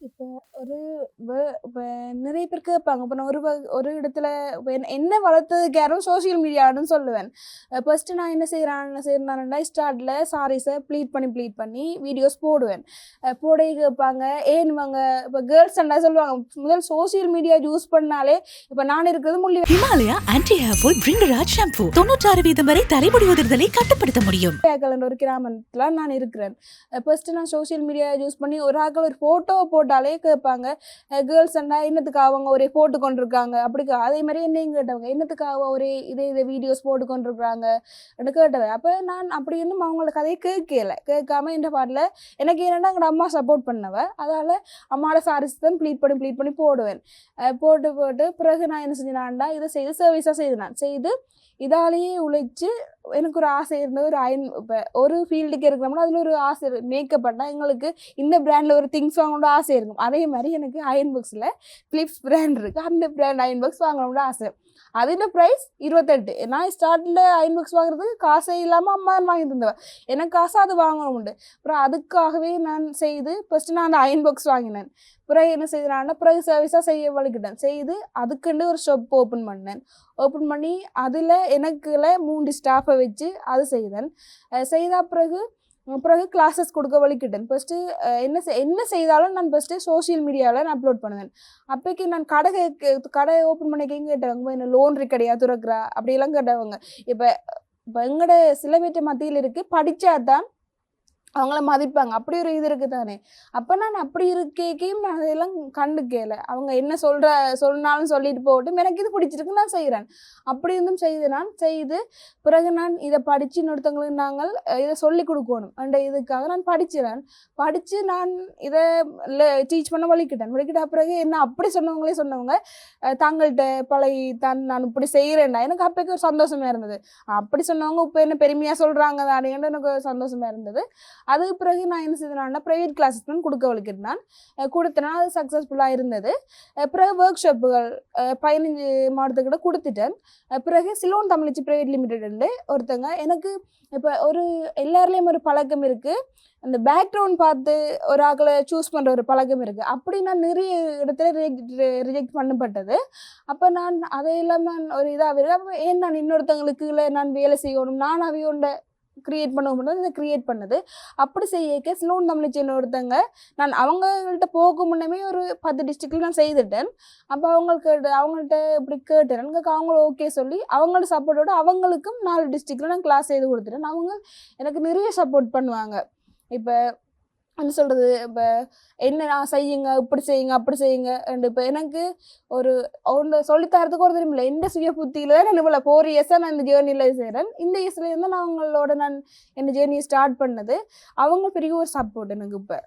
இப்ப ஒரு வ இப்ப நிறைய பேர் கேட்பாங்க. இப்ப நான் ஒரு இடத்துல இப்ப என்ன வளர்த்ததுக்கு யாரும் சோசியல் மீடியான்னு சொல்லுவேன். ஃபர்ஸ்ட்டு நான் என்ன செய்றேன்னா, ஸ்டார்ட்ல சாரீஸ ப்ளீட் பண்ணி வீடியோஸ் போடுவேன். போடவே கேட்பாங்க, ஏன் இவங்க இப்ப கேர்ள்ஸ் சொல்லுவாங்க, முதல் சோசியல் மீடியா யூஸ் பண்ணாலே இப்ப நான் இருக்கிறது Himalaya anti hair fall Bhringraj shampoo 96% வரை தலைமுடி உதிர்தலை கட்டுப்படுத்த முடியும். ஒரு கிராமத்துல நான் இருக்கிறேன். ஃபர்ஸ்ட்டு நான் சோசியல் மீடியா யூஸ் பண்ணி ஒரு ஆட்கள் ஒரு ஃபோட்டோவ போட்டாலே கேட்பாங்க, கேர்ள்ஸ்ன்னா என்னத்துக்கு அவங்க ஒரே போட்டு கொண்டிருக்காங்க அப்படி அதே மாதிரி என்னையும் கேட்டவங்க, என்னத்துக்காக ஒரே இதே வீடியோஸ் போட்டு கொண்டிருக்கிறாங்க கேட்டவன். அப்போ நான் அப்படி இன்னும் அவங்களோட கதையை கேட்காம இந்த பாட்டில் எனக்கு என்னென்னா எங்கள் அம்மா சப்போர்ட் பண்ணவ, அதால் அம்மாவோட சாரீஸ் தான் ப்ளீட் பண்ணி போடுவேன். போட்டு பிறகு நான் என்ன செஞ்சேனாண்டா இதை செய்து சர்வீஸாக செய்து இதாலேயே உழைச்சி எனக்கு ஒரு ஆசை இருந்தது. இப்போ ஒரு ஃபீல்டுக்கு இருக்கிறோம்னா அதில் ஒரு ஆசை மேக்கப் பண்ணால் எங்களுக்கு இந்த பிராண்டில் ஒரு திங்ஸ் வாங்கணும்னு ஆசை இருக்கும். அதே மாதிரி எனக்கு அயன் பாக்ஸில் ஃபிலிப்ஸ் பிராண்ட் இருக்குது, அந்த பிராண்ட் அயன் பாக்ஸ் வாங்கணும்னு ஆசை. அதோட ப்ரைஸ் 28. நான் ஸ்டார்டில் அயன் பாக்ஸ் வாங்குறதுக்கு காசே இல்லாமல் அம்மா வாங்கி தந்தவன். எனக்கு காசு அது வாங்கணும் உண்டு. அப்புறம் அதுக்காகவே நான் செய்து ஃபஸ்ட்டு நான் அந்த அயன் பாக்ஸ் வாங்கினேன். பிறகு என்ன செய்கிறான்னா பிறகு சர்வீஸாக செய்ய வலிக்கிட்டேன். செய்து அதுக்குண்டு ஒரு ஷாப் ஓப்பன் பண்ணி அதில் எனக்குள்ள 3 ஸ்டாஃபை வச்சு அது செய்தேன். செய்த பிறகு கிளாஸஸ் கொடுக்க வலிக்கிட்டேன். ஃபஸ்ட்டு என்ன செய்தாலும் நான் ஃபஸ்ட்டு சோஷியல் மீடியாவில் நான் அப்லோட் பண்ணுவேன். அப்போக்கி நான் கடை ஓப்பன் பண்ணிக்கையும் கேட்டவங்க, என்ன லோன் கிடையாது துறக்கிறா அப்படியெல்லாம் கேட்டவங்க. இப்போ எங்களோட சில பேர்ட்ட மத்தியில் இருக்குது, படித்தா தான் அவங்கள மதிப்பாங்க, அப்படி ஒரு இது இருக்குது தானே. அப்போ நான் அப்படி இருக்கையும் அதெல்லாம் கண்டுக்கல. அவங்க என்ன சொன்னாலும் சொல்லிட்டு போகட்டும், எனக்கு இது பிடிச்சிருக்கு நான் செய்கிறேன். அப்படி இருந்தும் செய்து பிறகு நான் இதை படித்து இன்னொருத்தவங்களுக்கு நாங்கள் இதை சொல்லிக் கொடுக்கணும் அந்த இதுக்காக நான் படித்து நான் இதை டீச் பண்ண வலிக்கிட்ட பிறகு என்ன அப்படி சொன்னவங்க தாங்கள்கிட்ட பழகி நான் இப்படி செய்கிறேன்டா எனக்கு அப்போக்கு ஒரு சந்தோஷமாக இருந்தது. அப்படி சொன்னவங்க இப்போ என்ன பெருமையாக சொல்கிறாங்க தானேன்னு எனக்கு ஒரு சந்தோஷமாக இருந்தது. அதுக்கு பிறகு நான் என்ன செய்தேன்னா ப்ரைவேட் கிளாஸஸ் தான் கொடுக்க வலிக்கிட்டேன். கொடுத்தேன்னா அது சக்ஸஸ்ஃபுல்லாக இருந்தது. பிறகு ஒர்க் ஷாப்புகள் 15 மாதத்துக்கிட்ட கொடுத்துட்டேன். பிறகு சிலோன் தமிழ்ச்சி ப்ரைவேட் லிமிடெட் ஒருத்தங்க எனக்கு இப்போ எல்லாருலேயும் ஒரு பழக்கம் இருக்குது, அந்த பேக்ரவுண்ட் பார்த்து ஒரு ஆக்களை சூஸ் பண்ணுற ஒரு பழக்கம் இருக்குது. அப்படி நான் நிறைய இடத்துல ரிஜெக்ட் பண்ணப்பட்டது. அப்போ நான் அதை இல்லாமல் ஒரு இதாக அப்போ ஏன் நான் இன்னொருத்தவங்களுக்கு நான் வேலை செய்யணும், நான் அவையோண்ட கிரியேட் பண்ண இதை கிரியேட் பண்ணது. அப்படி செய்ய சிலோன் தமிழ்ச்சின்னு ஒருத்தங்க நான் அவங்கள்ட்ட போக முன்னமே ஒரு 10 டிஸ்ட்ரிக்டில் நான் செய்துட்டேன். அப்போ அவங்கள்ட்ட இப்படி கேட்டேன், அவங்களும் ஓகே சொல்லி அவங்களோட சப்போர்ட்டோட அவங்களுக்கும் 4 டிஸ்ட்ரிக்டில் நான் கிளாஸ் செய்து கொடுத்துட்டேன். அவங்க எனக்கு நிறைய சப்போர்ட் பண்ணுவாங்க. இப்போ என்ன சொல்கிறது, இப்போ என்ன செய்யுங்க, இப்படி செய்யுங்க அப்படி செய்யுங்க. அண்ட் இப்போ எனக்கு ஒன்று சொல்லித்தரத்துக்கு ஒரு தெரியுமில்ல, எந்த சுய புத்தியில் தான் நான் இவ்வளோ 4 இயர்ஸாக நான் இந்த ஜேர்னியில் செய்கிறேன். இந்த இயர்ஸ்லேருந்து நான் அவங்களோட என் ஜேர்னியை ஸ்டார்ட் பண்ணது. அவங்க பெரிய ஒரு சப்போர்ட் எனக்கு இப்போ.